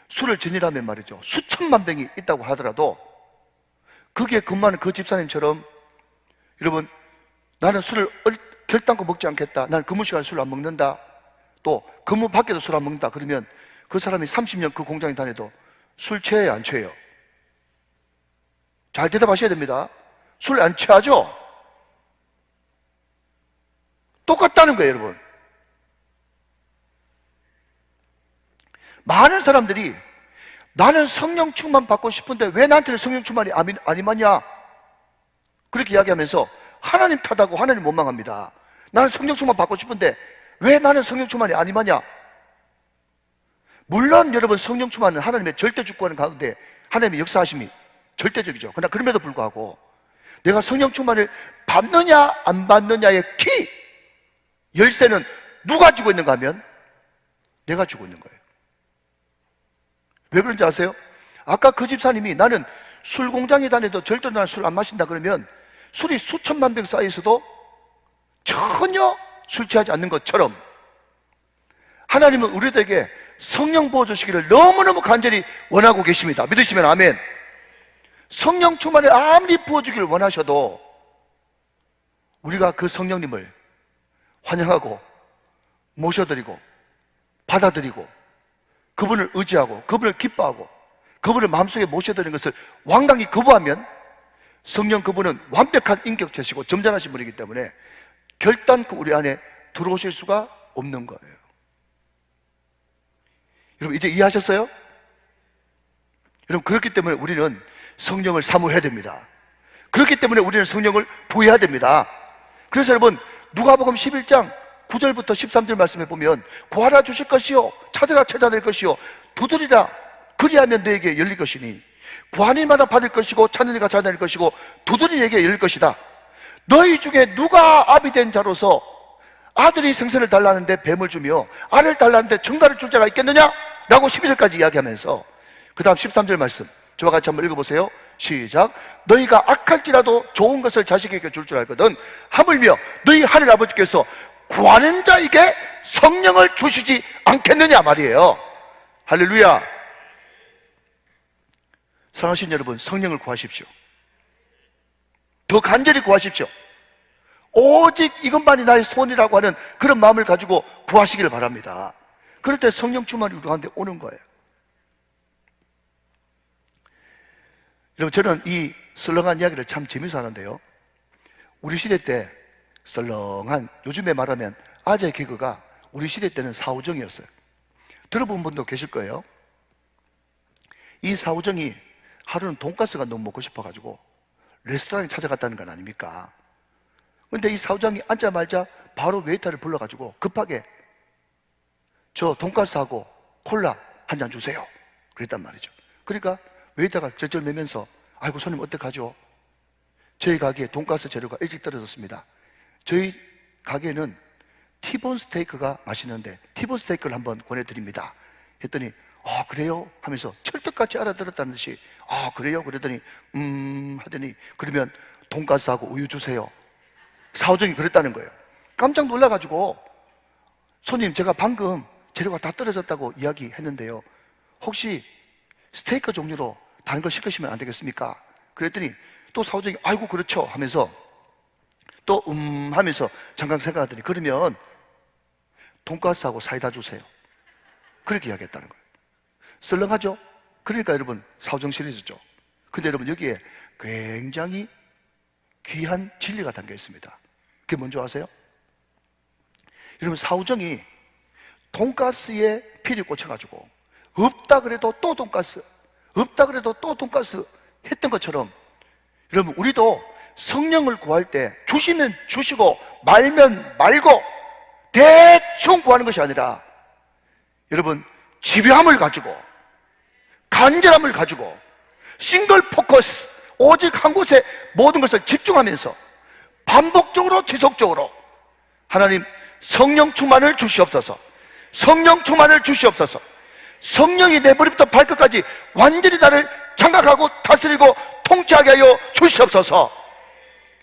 Speaker 1: 술을 전이라면 말이죠, 수천만 병이 있다고 하더라도 거기에 근무하는 그 집사님처럼, 여러분 나는 술을 결단코 먹지 않겠다, 나는 근무 시간에 술을 안 먹는다, 또 근무 밖에도 술 안 먹는다, 그러면 그 사람이 30년 그 공장에 다녀도 술 취해요, 안 취해요? 잘 대답하셔야 됩니다. 술 안 취하죠? 똑같다는 거예요, 여러분. 많은 사람들이 나는 성령 충만 받고 싶은데 왜 나한테는 성령 충만이 안 임하냐? 그렇게 이야기하면서 하나님 탓하고 하나님 원망합니다. 나는 성령 충만 받고 싶은데 왜 나는 성령 충만이 안 임하냐? 물론 여러분 성령 충만은 하나님의 절대 주권 가운데 하나님의 역사하심이 절대적이죠. 그러나 그럼에도 불구하고 내가 성령 충만을 받느냐 안 받느냐의 키, 열쇠는 누가 쥐고 있는가 하면 내가 쥐고 있는 거예요. 왜 그런지 아세요? 아까 그 집사님이 나는 술 공장에 다녀도 절대로 나는 술 안 마신다 그러면 술이 수천만 병 쌓여 있어도 전혀 술 취하지 않는 것처럼 하나님은 우리들에게 성령 부어주시기를 너무너무 간절히 원하고 계십니다. 믿으시면 아멘. 성령 충만을 아무리 부어주기를 원하셔도 우리가 그 성령님을 환영하고 모셔드리고 받아들이고 그분을 의지하고 그분을 기뻐하고 그분을 마음속에 모셔드리는 것을 완강히 거부하면 성령 그분은 완벽한 인격체시고 점잖으신 분이기 때문에 결단코 우리 안에 들어오실 수가 없는 거예요. 여러분 이제 이해하셨어요? 여러분 그렇기 때문에 우리는 성령을 사모해야 됩니다. 그렇기 때문에 우리는 성령을 부여해야 됩니다. 그래서 여러분 누가복음 11장 9절부터 13절 말씀해 보면 구하라 주실 것이요 찾으라 찾아낼 것이요 두드리라 그리하면 너에게 열릴 것이니 관인마다 받을 것이고 찾는 이가 찾아낼 것이고 두드리에게 열릴 것이다. 너희 중에 누가 아비 된 자로서 아들이 생선을 달라는데 뱀을 주며 알을 달라는데 정갈을 줄 자가 있겠느냐? 라고 12절까지 이야기하면서 그 다음 13절 말씀 저와 같이 한번 읽어보세요. 시작. 너희가 악할지라도 좋은 것을 자식에게 줄 줄 알거든 하물며 너희 하늘 아버지께서 구하는 자에게 성령을 주시지 않겠느냐 말이에요. 할렐루야. 사랑하신 여러분, 성령을 구하십시오. 더 간절히 구하십시오. 오직 이것만이 나의 소원이라고 하는 그런 마음을 가지고 구하시기를 바랍니다. 그럴 때 성령 충만이 우리 가운데 오는 거예요. 여러분, 저는 이 썰렁한 이야기를 참 재미있어 하는데요, 우리 시대 때 썰렁한, 요즘에 말하면 아재 개그가 우리 시대 때는 사우정이었어요. 들어본 분도 계실 거예요. 이 사우정이 하루는 돈가스가 너무 먹고 싶어가지고 레스토랑에 찾아갔다는 건 아닙니까? 근데 이 사우정이 앉자마자 바로 웨이터를 불러가지고 급하게 저 돈가스하고 콜라 한 잔 주세요 그랬단 말이죠. 그러니까 웨이터가 쩔쩔매면서 아이고 손님 어떡하죠? 저희 가게에 돈가스 재료가 일찍 떨어졌습니다. 저희 가게는 티본 스테이크가 맛있는데 티본 스테이크를 한번 권해드립니다 했더니 아 그래요? 하면서 철떡같이 알아들었다는 듯이 아 그래요? 그랬더니 하더니 그러면 돈가스하고 우유 주세요. 사오정이 그랬다는 거예요. 깜짝 놀라가지고 손님 제가 방금 재료가 다 떨어졌다고 이야기했는데요, 혹시 스테이크 종류로 다른 걸 시키시면 안 되겠습니까? 그랬더니 또 사오정이 아이고 그렇죠 하면서 또 하면서 잠깐 생각하더니 그러면 돈가스하고 사이다 주세요. 그렇게 이야기했다는 거예요. 썰렁하죠? 그러니까 여러분 사오정 시리즈죠. 근데 여러분 여기에 굉장히 귀한 진리가 담겨 있습니다. 그게 뭔지 아세요? 여러분 사오정이 돈가스에 피를 꽂혀가지고 없다 그래도 또 돈가스, 없다 그래도 또 돈가스 했던 것처럼 여러분 우리도 성령을 구할 때 주시면 주시고 말면 말고 대충 구하는 것이 아니라 여러분 집요함을 가지고 간절함을 가지고 싱글 포커스, 오직 한 곳에 모든 것을 집중하면서 반복적으로 지속적으로 하나님 성령 충만을 주시옵소서, 성령 충만을 주시옵소서, 성령이 내 머리부터 발끝까지 완전히 나를 장악하고 다스리고 통치하게 하여 주시옵소서.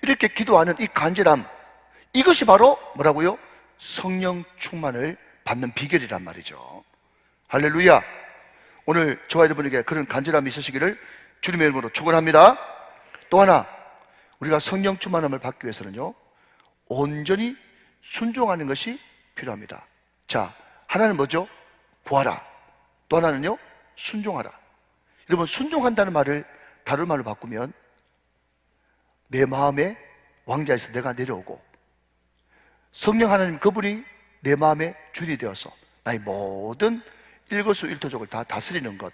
Speaker 1: 이렇게 기도하는 이 간절함, 이것이 바로 뭐라고요? 성령 충만을 받는 비결이란 말이죠. 할렐루야. 오늘 저와 여러분에게 그런 간절함이 있으시기를 주님의 이름으로 축원합니다. 또 하나, 우리가 성령 충만함을 받기 위해서는요, 온전히 순종하는 것이 필요합니다. 자, 하나는 뭐죠? 구하라. 또 하나는요, 순종하라. 여러분, 순종한다는 말을 다른 말로 바꾸면 내 마음의 왕자에서 내가 내려오고 성령 하나님 그분이 내 마음의 주인이 되어서 나의 모든 일거수일투족을 다 다스리는 것,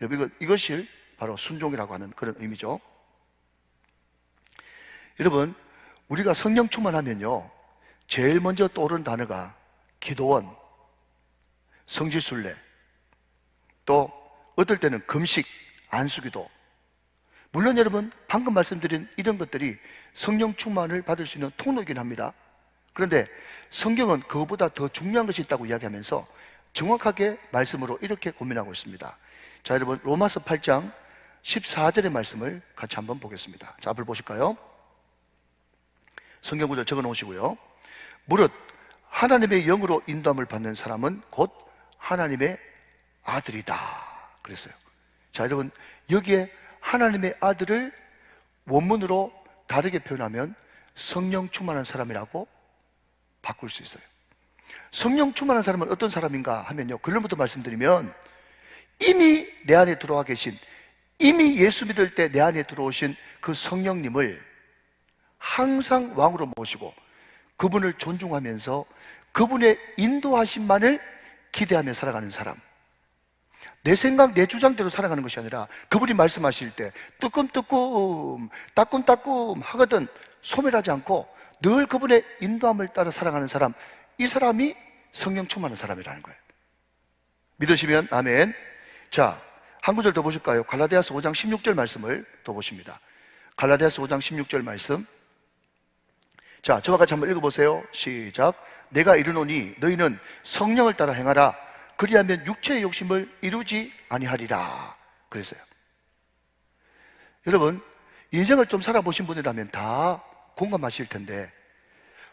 Speaker 1: 여러분 이것이 바로 순종이라고 하는 그런 의미죠. 여러분 우리가 성령 충만하면요 제일 먼저 떠오르는 단어가 기도원, 성지순례, 또 어떨 때는 금식, 안수기도. 물론 여러분 방금 말씀드린 이런 것들이 성령 충만을 받을 수 있는 통로이긴 합니다. 그런데 성경은 그것보다 더 중요한 것이 있다고 이야기하면서 정확하게 말씀으로 이렇게 고민하고 있습니다. 자, 여러분 로마서 8장 14절의 말씀을 같이 한번 보겠습니다. 자, 앞을 보실까요? 성경 구절 적어 놓으시고요. 무릇 하나님의 영으로 인도함을 받는 사람은 곧 하나님의 아들이다 그랬어요. 자, 여러분 여기에 하나님의 아들을 원문으로 다르게 표현하면 성령 충만한 사람이라고 바꿀 수 있어요. 성령 충만한 사람은 어떤 사람인가 하면요, 결론부터 말씀드리면 이미 내 안에 들어와 계신, 이미 예수 믿을 때 내 안에 들어오신 그 성령님을 항상 왕으로 모시고 그분을 존중하면서 그분의 인도하심만을 기대하며 살아가는 사람, 내 생각, 내 주장대로 살아가는 것이 아니라 그분이 말씀하실 때 뜨끔뜨끔, 따끔따끔 하거든 소멸하지 않고 늘 그분의 인도함을 따라 살아가는 사람, 이 사람이 성령 충만한 사람이라는 거예요. 믿으시면 아멘. 자, 한 구절 더 보실까요? 갈라디아서 5장 16절 말씀을 더 보십니다. 갈라디아서 5장 16절 말씀. 자, 저와 같이 한번 읽어보세요. 시작. 내가 이르노니 너희는 성령을 따라 행하라. 그리하면 육체의 욕심을 이루지 아니하리라. 그랬어요. 여러분, 인생을 좀 살아보신 분이라면 다 공감하실 텐데,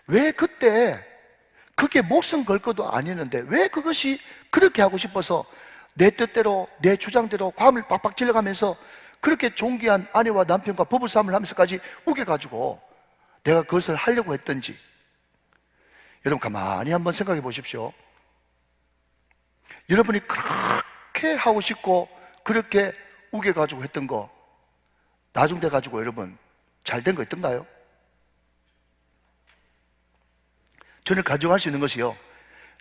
Speaker 1: 왜 그때 그게 목숨 걸 것도 아니었는데 왜 그것이 그렇게 하고 싶어서 내 뜻대로 내 주장대로 과음을 빡빡 질러가면서 그렇게 존귀한 아내와 남편과 부부싸움을 하면서까지 우겨가지고 내가 그것을 하려고 했던지, 여러분 가만히 한번 생각해 보십시오. 여러분이 그렇게 하고 싶고 그렇게 우겨가지고 했던 거 나중 돼가지고 여러분 잘 된 거 있던가요? 저는 가정할 수 있는 것이요,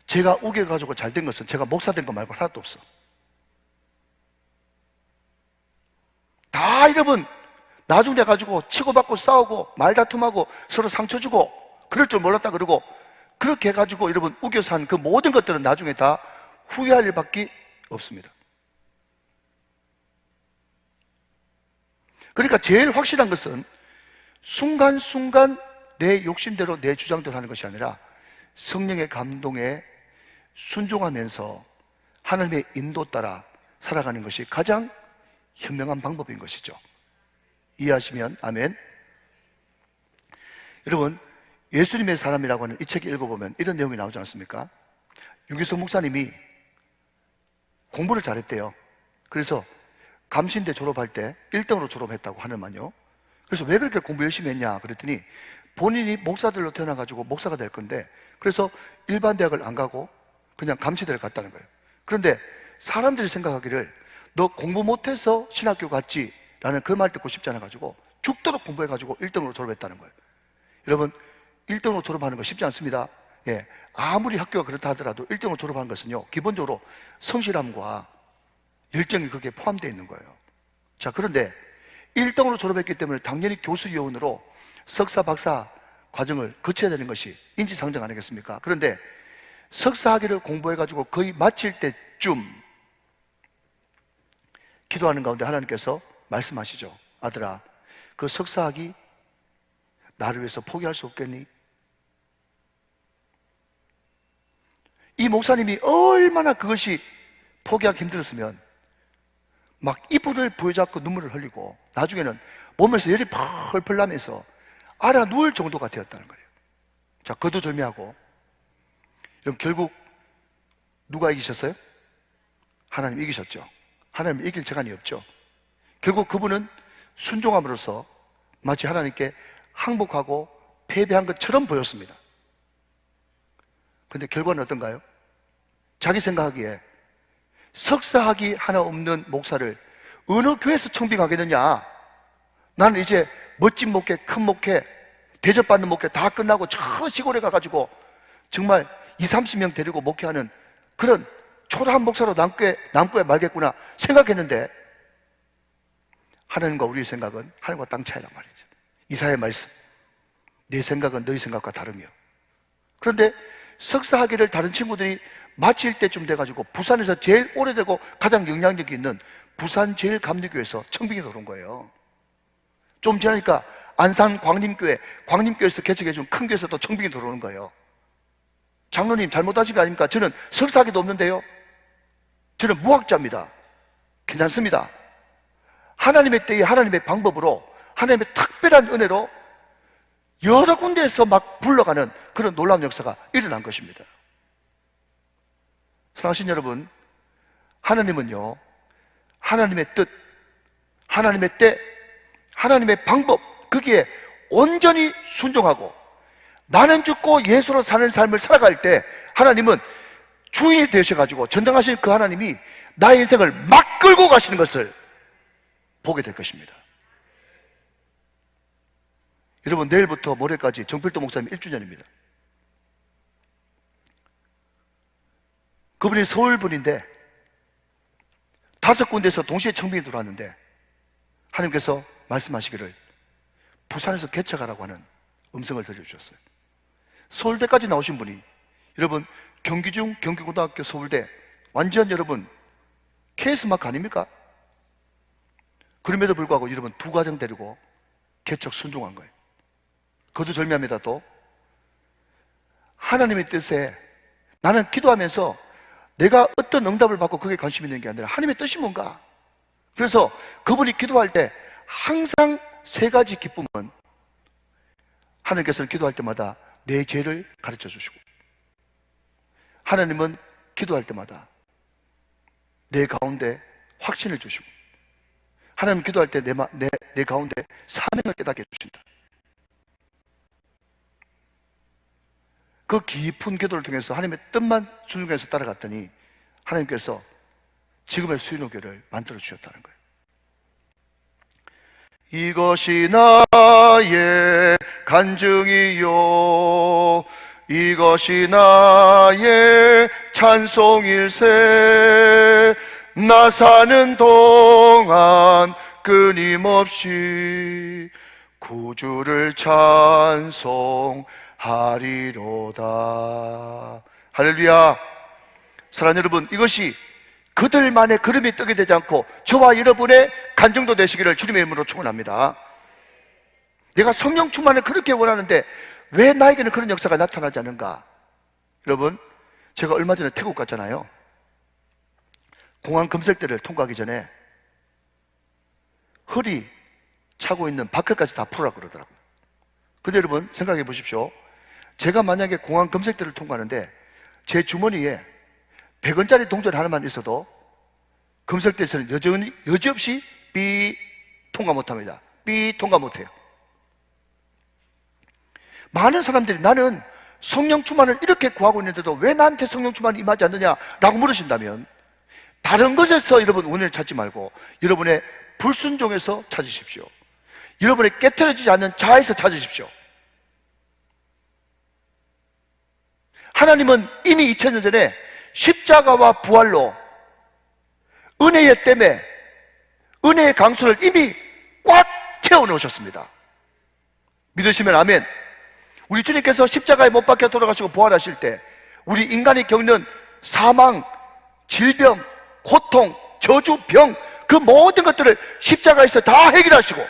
Speaker 1: 제가 우겨가지고 잘 된 것은 제가 목사 된 거 말고 하나도 없어. 다 여러분 나중 돼가지고 치고받고 싸우고 말다툼하고 서로 상처 주고 그럴 줄 몰랐다 그러고 그렇게 해가지고 여러분 우겨서 한 그 모든 것들은 나중에 다 후회할 일밖에 없습니다. 그러니까 제일 확실한 것은 순간순간 내 욕심대로 내 주장대로 하는 것이 아니라 성령의 감동에 순종하면서 하나님의 인도 따라 살아가는 것이 가장 현명한 방법인 것이죠. 이해하시면 아멘. 여러분, 예수님의 사람이라고 하는 이 책을 읽어보면 이런 내용이 나오지 않습니까? 유기성 목사님이 공부를 잘했대요. 그래서 감신대 졸업할 때 1등으로 졸업했다고 하는만요. 그래서 왜 그렇게 공부 열심히 했냐 그랬더니 본인이 목사들로 태어나가지고 목사가 될 건데, 그래서 일반 대학을 안 가고 그냥 감시대를 갔다는 거예요. 그런데 사람들이 생각하기를 너 공부 못해서 신학교 갔지 라는 그 말 듣고 싶지 않아가지고 죽도록 공부해가지고 1등으로 졸업했다는 거예요. 여러분, 1등으로 졸업하는 거 쉽지 않습니다. 예, 아무리 학교가 그렇다 하더라도 1등으로 졸업하는 것은요, 기본적으로 성실함과 열정이 거기에 포함되어 있는 거예요. 자, 그런데 1등으로 졸업했기 때문에 당연히 교수위원으로 석사, 박사 과정을 거쳐야 되는 것이 인지상정 아니겠습니까? 그런데 석사학위를 공부해가지고 거의 마칠 때쯤 기도하는 가운데 하나님께서 말씀하시죠. 아들아, 그 석사학위 나를 위해서 포기할 수 없겠니? 이 목사님이 얼마나 그것이 포기하기 힘들었으면 막 이불을 부여잡고 눈물을 흘리고 나중에는 몸에서 열이 펄펄 나면서 알아 누울 정도가 되었다는 거예요. 자, 거두절미하고 그럼 결국 누가 이기셨어요? 하나님 이기셨죠. 하나님 이길 재간이 없죠. 결국 그분은 순종함으로써 마치 하나님께 항복하고 패배한 것처럼 보였습니다. 그런데 결과는 어떤가요? 자기 생각하기에 석사학위 하나 없는 목사를 어느 교회에서 청빙하겠느냐, 나는 이제 멋진 목회, 큰 목회, 대접받는 목회 다 끝나고 저 시골에 가가지고 정말 20-30명 데리고 목회하는 그런 초라한 목사로 남고에 말겠구나 생각했는데, 하나님과 우리의 생각은 하늘과 땅 차이란 말이죠. 이사야의 말씀, 내 생각은 너희 생각과 다르며. 그런데 석사학위를 다른 친구들이 마칠 때쯤 돼가지고 부산에서 제일 오래되고 가장 영향력이 있는 부산 제일감리교에서 청빙이 들어온 거예요. 좀 지나니까 안산 광림교에서 개척해준 큰 교회에서 또 청빙이 들어오는 거예요. 장로님 잘못하신 거 아닙니까? 저는 석사학위도 없는데요, 저는 무학자입니다. 괜찮습니다. 하나님의 때에 하나님의 방법으로 하나님의 특별한 은혜로 여러 군데에서 막 불러가는 그런 놀라운 역사가 일어난 것입니다. 사랑하신 여러분, 하나님은요, 하나님의 뜻, 하나님의 때, 하나님의 방법, 거기에 온전히 순종하고 나는 죽고 예수로 사는 삶을 살아갈 때 하나님은 주인이 되셔가지고 전당하신 그 하나님이 나의 인생을 막 끌고 가시는 것을 보게 될 것입니다. 여러분, 내일부터 모레까지 정필도 목사님 1주년입니다. 그분이 서울 분인데 5군데에서 동시에 청빙이 들어왔는데 하나님께서 말씀하시기를 부산에서 개척하라고 하는 음성을 들려주셨어요. 서울대까지 나오신 분이, 여러분 경기중, 경기고등학교, 서울대 완전 여러분 KS마크 아닙니까? 그럼에도 불구하고 여러분 두 가정 데리고 개척 순종한 거예요. 그것도 절묘합니다. 또 하나님의 뜻에 나는 기도하면서 내가 어떤 응답을 받고 그게 관심 있는 게 아니라 하나님의 뜻이 뭔가. 그래서 그분이 기도할 때 항상 세 가지 기쁨은 하나님께서는 기도할 때마다 내 죄를 가르쳐 주시고, 하나님은 기도할 때마다 내 가운데 확신을 주시고, 하나님 기도할 때 내 가운데 사명을 깨닫게 해주신다. 그 깊은 기도를 통해서 하나님의 뜻만 순종해서 따라갔더니 하나님께서 지금의 수인호교를 만들어 주셨다는 거예요. 이것이 나의 간증이요, 이것이 나의 찬송일세. 나 사는 동안 끊임없이 구주를 찬송하리로다. 할렐루야. 사랑하는 여러분, 이것이 그들만의 걸음이 뜨게 되지 않고 저와 여러분의 간증도 되시기를 주님의 이름으로 축원합니다. 내가 성령 충만을 그렇게 원하는데 왜 나에게는 그런 역사가 나타나지 않는가? 여러분, 제가 얼마 전에 태국 갔잖아요. 공항 검색대를 통과하기 전에 허리 차고 있는 바클까지 다 풀으라고 그러더라고요. 근데 여러분 생각해 보십시오. 제가 만약에 공항 검색대를 통과하는데 제 주머니에 100원짜리 동전 하나만 있어도 검색대에서는 여지없이 삐 통과 못합니다. 삐 통과 못해요. 많은 사람들이 나는 성령 충만을 이렇게 구하고 있는데도 왜 나한테 성령 충만이 임하지 않느냐라고 물으신다면, 다른 것에서 여러분 은혜를 찾지 말고 여러분의 불순종에서 찾으십시오. 여러분의 깨트려지지 않는 자아에서 찾으십시오. 하나님은 이미 2000년 전에 십자가와 부활로 은혜의 댐에 은혜의 강수를 이미 꽉 채워 넣으셨습니다. 믿으시면 아멘. 우리 주님께서 십자가에 못 박혀 돌아가시고 부활하실 때 우리 인간이 겪는 사망, 질병, 고통, 저주, 병, 그 모든 것들을 십자가에서 다 해결하시고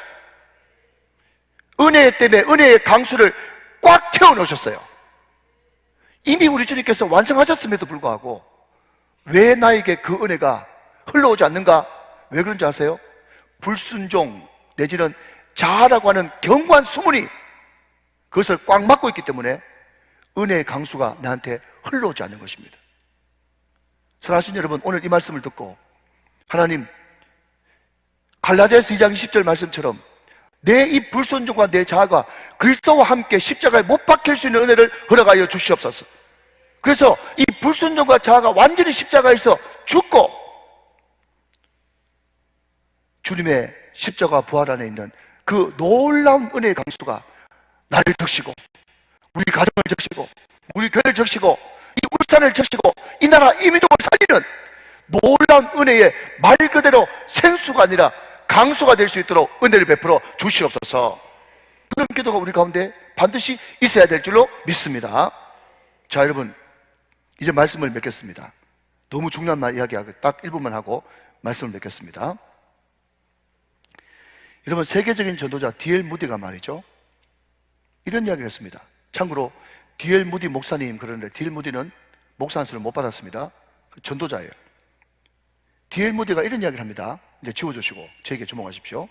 Speaker 1: 은혜의 댐에 은혜의 강수를 꽉 채워 넣으셨어요. 이미 우리 주님께서 완성하셨음에도 불구하고 왜 나에게 그 은혜가 흘러오지 않는가? 왜 그런지 아세요? 불순종 내지는 자아라고 하는 견고한 수문이 그것을 꽉 막고 있기 때문에 은혜의 강수가 나한테 흘러오지 않는 것입니다. 사랑하신 여러분, 오늘 이 말씀을 듣고 하나님, 갈라디아서 2장 20절 말씀처럼 내 이 불순종과 내 자아가 그리스도와 함께 십자가에 못 박힐 수 있는 은혜를 허락하여 주시옵소서. 그래서 이 불순종과 자아가 완전히 십자가에서 죽고 주님의 십자가 부활 안에 있는 그 놀라운 은혜의 강수가 나를 적시고 우리 가정을 적시고 우리 교회를 적시고 이 울산을 적시고 이 나라 이민족을 살리는 놀라운 은혜의 말 그대로 생수가 아니라 강수가 될 수 있도록 은혜를 베풀어 주시옵소서. 그런 기도가 우리 가운데 반드시 있어야 될 줄로 믿습니다. 자, 여러분, 이제 말씀을 맺겠습니다. 너무 중요한 말 이야기하고 딱 1분만 하고 말씀을 맺겠습니다. 여러분, 세계적인 전도자 D.L. 무디가 말이죠, 이런 이야기를 했습니다. 참고로 D.L. 무디 목사님, 그런데 D.L. 무디는 목사 안수를 못 받았습니다. 전도자예요. D.L. 무디가 이런 이야기를 합니다. 이제 지워주시고 저에게 주목하십시오.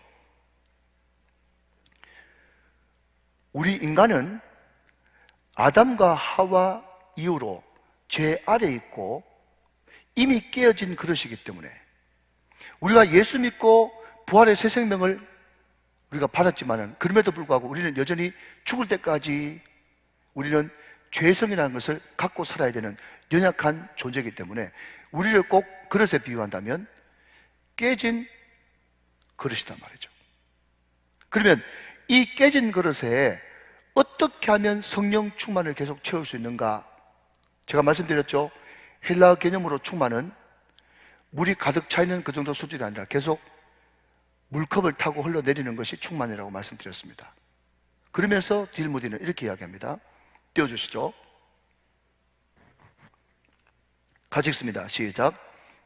Speaker 1: 우리 인간은 아담과 하와 이후로 죄 아래 있고 이미 깨어진 그릇이기 때문에 우리가 예수 믿고 부활의 새 생명을 우리가 받았지만은 그럼에도 불구하고 우리는 여전히 죽을 때까지 우리는 죄성이라는 것을 갖고 살아야 되는 연약한 존재이기 때문에 우리를 꼭 그릇에 비유한다면 깨진 그릇이단 말이죠. 그러면 이 깨진 그릇에 어떻게 하면 성령 충만을 계속 채울 수 있는가? 제가 말씀드렸죠. 헬라어 개념으로 충만은 물이 가득 차 있는 그 정도 수준이 아니라 계속 물컵을 타고 흘러내리는 것이 충만이라고 말씀드렸습니다. 그러면서 딜무디는 이렇게 이야기합니다. 띄워주시죠. 같이 읽습니다. 시작.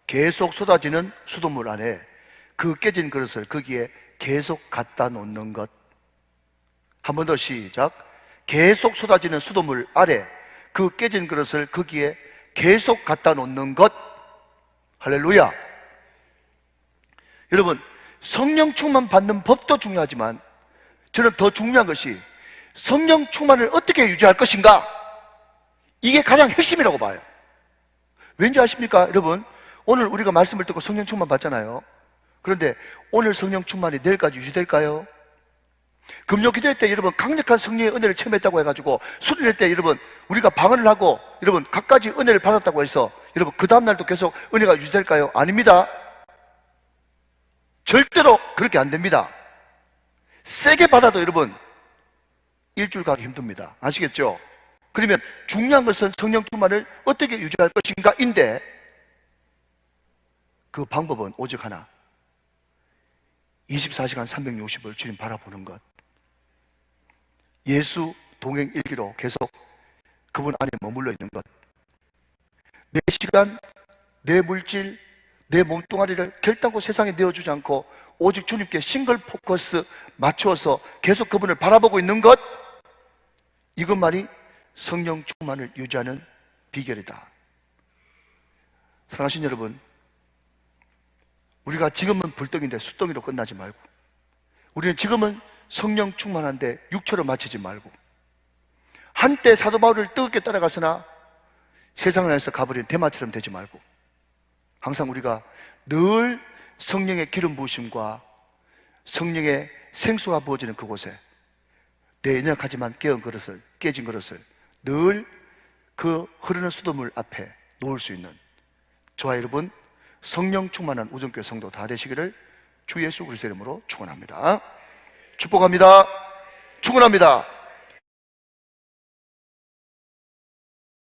Speaker 1: 계속 쏟아지는 수돗물 안에 그 깨진 그릇을 거기에 계속 갖다 놓는 것. 한 번 더 시작. 계속 쏟아지는 수돗물 아래 그 깨진 그릇을 거기에 계속 갖다 놓는 것. 할렐루야. 여러분, 성령 충만 받는 법도 중요하지만 저는 더 중요한 것이 성령 충만을 어떻게 유지할 것인가? 이게 가장 핵심이라고 봐요. 왠지 아십니까? 여러분, 오늘 우리가 말씀을 듣고 성령 충만 받잖아요. 그런데 오늘 성령 충만이 내일까지 유지될까요? 금요 기도회 때 여러분 강력한 성령의 은혜를 체험했다고 해가지고 수련회 때 여러분 우리가 방언을 하고 여러분 갖가지 은혜를 받았다고 해서 여러분 그 다음날도 계속 은혜가 유지될까요? 아닙니다. 절대로 그렇게 안 됩니다. 세게 받아도 여러분 일주일 가기 힘듭니다. 아시겠죠? 그러면 중요한 것은 성령 충만을 어떻게 유지할 것인가 인데 그 방법은 오직 하나. 24시간 360을 주님 바라보는 것. 예수 동행 일기로 계속 그분 안에 머물러 있는 것. 내 시간, 내 물질, 내 몸뚱아리를 결단코 세상에 내어주지 않고 오직 주님께 싱글 포커스 맞추어서 계속 그분을 바라보고 있는 것. 이것만이 성령 충만을 유지하는 비결이다. 사랑하신 여러분, 우리가 지금은 불덩이인데 숫덩이로 끝나지 말고 우리는 지금은 성령 충만한데 육체로 마치지 말고 한때 사도 바울을 뜨겁게 따라갔으나 세상 안에서 가버린 대마처럼 되지 말고 항상 우리가 늘 성령의 기름 부으심과 성령의 생수가 부어지는 그곳에 내 연약하지만 깨진 그릇을 늘 그 흐르는 수돗물 앞에 놓을 수 있는 저와 여러분 성령 충만한 우정교회 성도 다 되시기를 주 예수 그리스도의 이름으로 축원합니다. 축복합니다. 축원합니다.